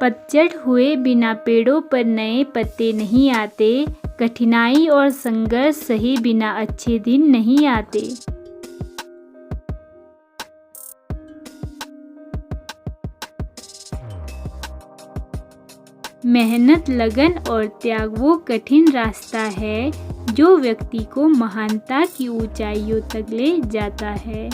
पतझड़ हुए बिना पेड़ों पर नए पत्ते नहीं आते, कठिनाई और संघर्ष सहे बिना अच्छे दिन नहीं आते। मेहनत, लगन और त्याग वो कठिन रास्ता है जो व्यक्ति को महानता की ऊंचाइयों तक ले जाता है।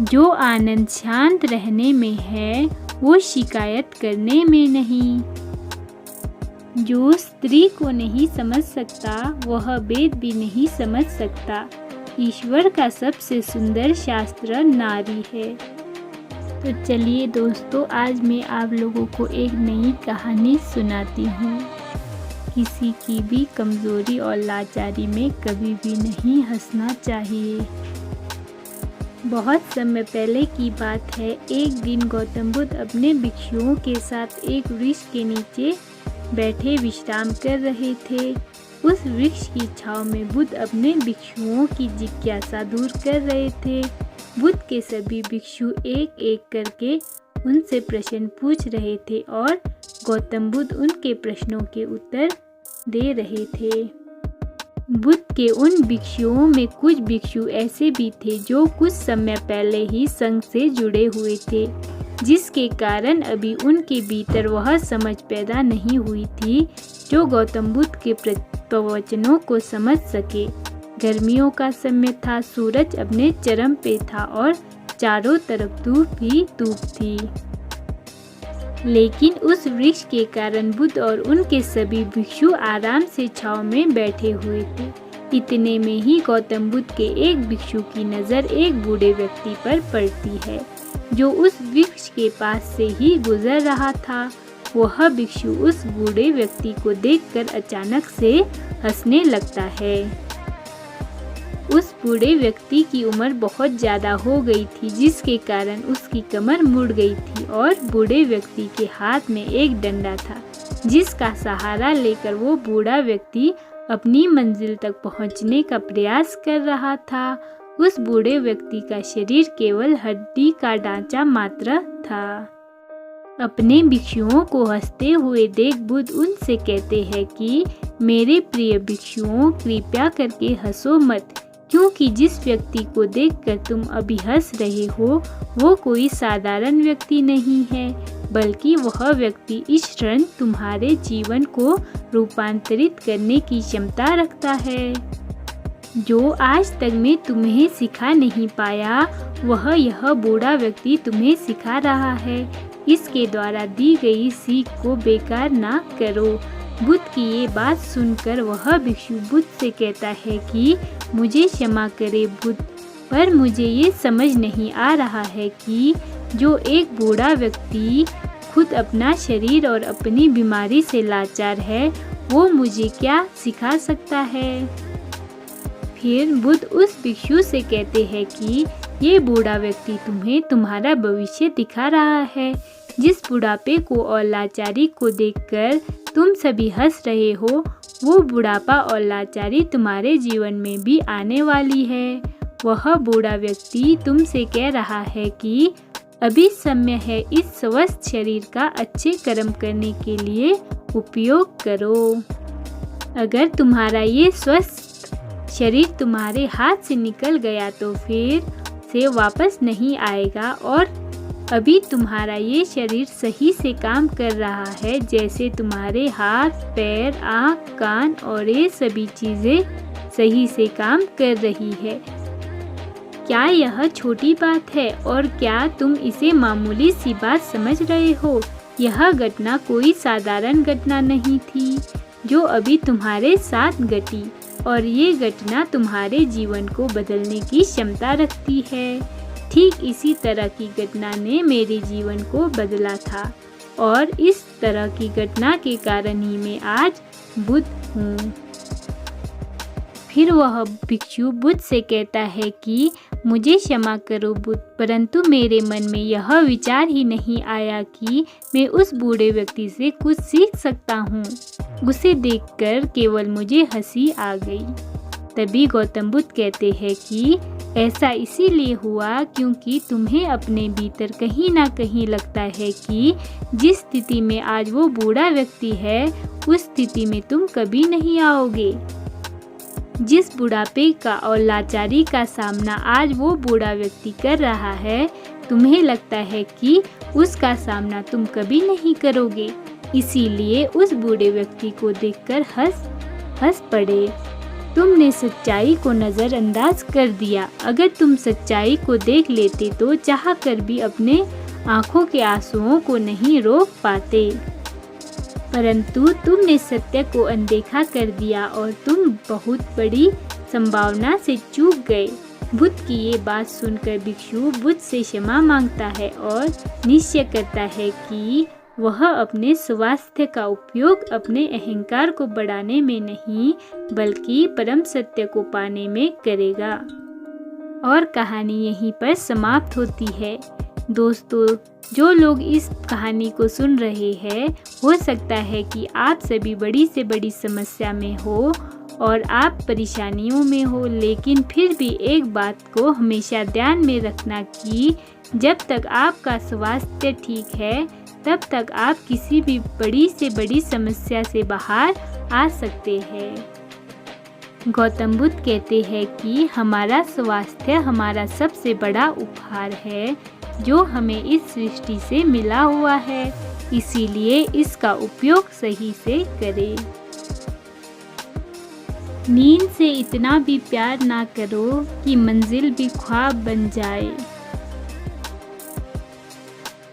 जो आनंद शांत रहने में है, वो शिकायत करने में नहीं। जो स्त्री को नहीं समझ सकता, वह वेद भी नहीं समझ सकता। ईश्वर का सबसे सुंदर शास्त्र नारी है। तो चलिए दोस्तों, आज मैं आप लोगों को एक नई कहानी सुनाती हूँ। किसी की भी कमज़ोरी और लाचारी में कभी भी नहीं हंसना चाहिए। बहुत समय पहले की बात है। एक दिन गौतम बुद्ध अपने भिक्षुओं के साथ एक वृक्ष के नीचे बैठे विश्राम कर रहे थे। उस वृक्ष की छांव में बुद्ध अपने भिक्षुओं की जिज्ञासा दूर कर रहे थे। बुद्ध के सभी भिक्षु एक एक करके उनसे प्रश्न पूछ रहे थे और गौतम बुद्ध उनके प्रश्नों के उत्तर दे रहे थे। बुद्ध के उन भिक्षुओं में कुछ भिक्षु ऐसे भी थे जो कुछ समय पहले ही संघ से जुड़े हुए थे, जिसके कारण अभी उनके भीतर वह समझ पैदा नहीं हुई थी जो गौतम बुद्ध के प्रवचनों को समझ सके। गर्मियों का समय था, सूरज अपने चरम पे था और चारों तरफ धूप ही धूप थी। लेकिन उस वृक्ष के कारण बुद्ध और उनके सभी भिक्षु आराम से छांव में बैठे हुए थे। इतने में ही गौतम बुद्ध के एक भिक्षु की नज़र एक बूढ़े व्यक्ति पर पड़ती है जो उस वृक्ष के पास से ही गुजर रहा था। वह भिक्षु उस बूढ़े व्यक्ति को देखकर अचानक से हंसने लगता है। उस बूढ़े व्यक्ति की उम्र बहुत ज़्यादा हो गई थी, जिसके कारण उसकी कमर मुड़ गई थी और बूढ़े व्यक्ति के हाथ में एक डंडा था, जिसका सहारा लेकर वो बूढ़ा व्यक्ति अपनी मंजिल तक पहुंचने का प्रयास कर रहा था। उस बूढ़े व्यक्ति का शरीर केवल हड्डी का ढांचा मात्र था। अपने भिक्षुओं को हंसते हुए देख बुद्ध उनसे कहते हैं कि मेरे प्रिय भिक्षुओं, कृपया करके हंसो मत, क्योंकि जिस व्यक्ति को देखकर तुम अभी हंस रहे हो वो कोई साधारण व्यक्ति नहीं है, बल्कि वह व्यक्ति इस क्षण तुम्हारे जीवन को रूपांतरित करने की क्षमता रखता है। जो आज तक मैं तुम्हें सिखा नहीं पाया, वह यह बूढ़ा व्यक्ति तुम्हें सिखा रहा है। इसके द्वारा दी गई सीख को बेकार ना करो। बुद्ध की ये बात सुनकर वह भिक्षु बुद्ध से कहता है कि मुझे क्षमा करे बुद्ध, पर मुझे ये समझ नहीं आ रहा है कि जो एक बूढ़ा व्यक्ति खुद अपना शरीर और अपनी बीमारी से लाचार है, वो मुझे क्या सिखा सकता है। फिर बुद्ध उस भिक्षु से कहते हैं कि ये बूढ़ा व्यक्ति तुम्हें तुम्हारा भविष्य दिखा रहा है। जिस बुढ़ापे को और लाचारी को देखकर तुम सभी हंस रहे हो, वो बुढ़ापा और लाचारी तुम्हारे जीवन में भी आने वाली है। वह बूढ़ा व्यक्ति तुमसे कह रहा है कि अभी समय है इस स्वस्थ शरीर का अच्छे कर्म करने के लिए उपयोग करो। अगर तुम्हारा ये स्वस्थ शरीर तुम्हारे हाथ से निकल गया तो फिर से वापस नहीं आएगा, और अभी तुम्हारा ये शरीर सही से काम कर रहा है, जैसे तुम्हारे हाथ, पैर, आँख, कान और ये सभी चीज़ें सही से काम कर रही है। क्या यह छोटी बात है और क्या तुम इसे मामूली सी बात समझ रहे हो? यह घटना कोई साधारण घटना नहीं थी जो अभी तुम्हारे साथ घटी, और ये घटना तुम्हारे जीवन को बदलने की क्षमता रखती है। ठीक इसी तरह की घटना ने मेरे जीवन को बदला था, और इस तरह की घटना के कारण ही मैं आज बुद्ध हूँ। फिर वह भिक्षु बुद्ध से कहता है कि मुझे क्षमा करो बुद्ध, परंतु मेरे मन में यह विचार ही नहीं आया कि मैं उस बूढ़े व्यक्ति से कुछ सीख सकता हूँ। उसे देखकर केवल मुझे हंसी आ गई। तभी गौतम बुद्ध कहते हैं कि ऐसा इसीलिए हुआ क्योंकि तुम्हें अपने भीतर कहीं ना कहीं लगता है कि जिस स्थिति में आज वो बूढ़ा व्यक्ति है उस स्थिति में तुम कभी नहीं आओगे। जिस बुढ़ापे का और लाचारी का सामना आज वो बूढ़ा व्यक्ति कर रहा है, तुम्हें लगता है कि उसका सामना तुम कभी नहीं करोगे। इसीलिए उस बूढ़े व्यक्ति को देखकर हंस पड़े। तुमने सच्चाई को नज़रअंदाज कर दिया। अगर तुम सच्चाई को देख लेते तो चाहकर भी अपने आंखों के आंसुओं को नहीं रोक पाते, परंतु तुमने सत्य को अनदेखा कर दिया और तुम बहुत बड़ी संभावना से चूक गए। बुद्ध की ये बात सुनकर भिक्षु बुद्ध से क्षमा मांगता है और निश्चय करता है कि वह अपने स्वास्थ्य का उपयोग अपने अहंकार को बढ़ाने में नहीं बल्कि परम सत्य को पाने में करेगा। और कहानी यहीं पर समाप्त होती है। दोस्तों, जो लोग इस कहानी को सुन रहे हैं, हो सकता है कि आप सभी बड़ी से बड़ी समस्या में हो और आप परेशानियों में हो, लेकिन फिर भी एक बात को हमेशा ध्यान में रखना कि जब तक आपका स्वास्थ्य ठीक है तब तक आप किसी भी बड़ी से बड़ी समस्या से बाहर आ सकते हैं। गौतम बुद्ध कहते हैं कि हमारा स्वास्थ्य हमारा सबसे बड़ा उपहार है जो हमें इस सृष्टि से मिला हुआ है, इसीलिए इसका उपयोग सही से करें। नींद से इतना भी प्यार ना करो कि मंजिल भी ख्वाब बन जाए।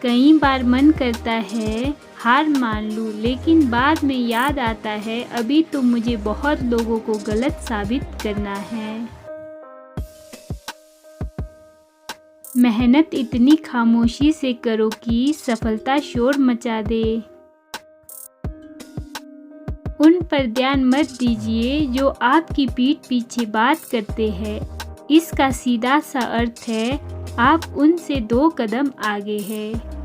कई बार मन करता है हार मान लूं, लेकिन बाद में याद आता है अभी तो मुझे बहुत लोगों को गलत साबित करना है। मेहनत इतनी खामोशी से करो कि सफलता शोर मचा दे। उन पर ध्यान मत दीजिए जो आपकी पीठ पीछे बात करते हैं। इसका सीधा सा अर्थ है आप उनसे 2 कदम आगे हैं।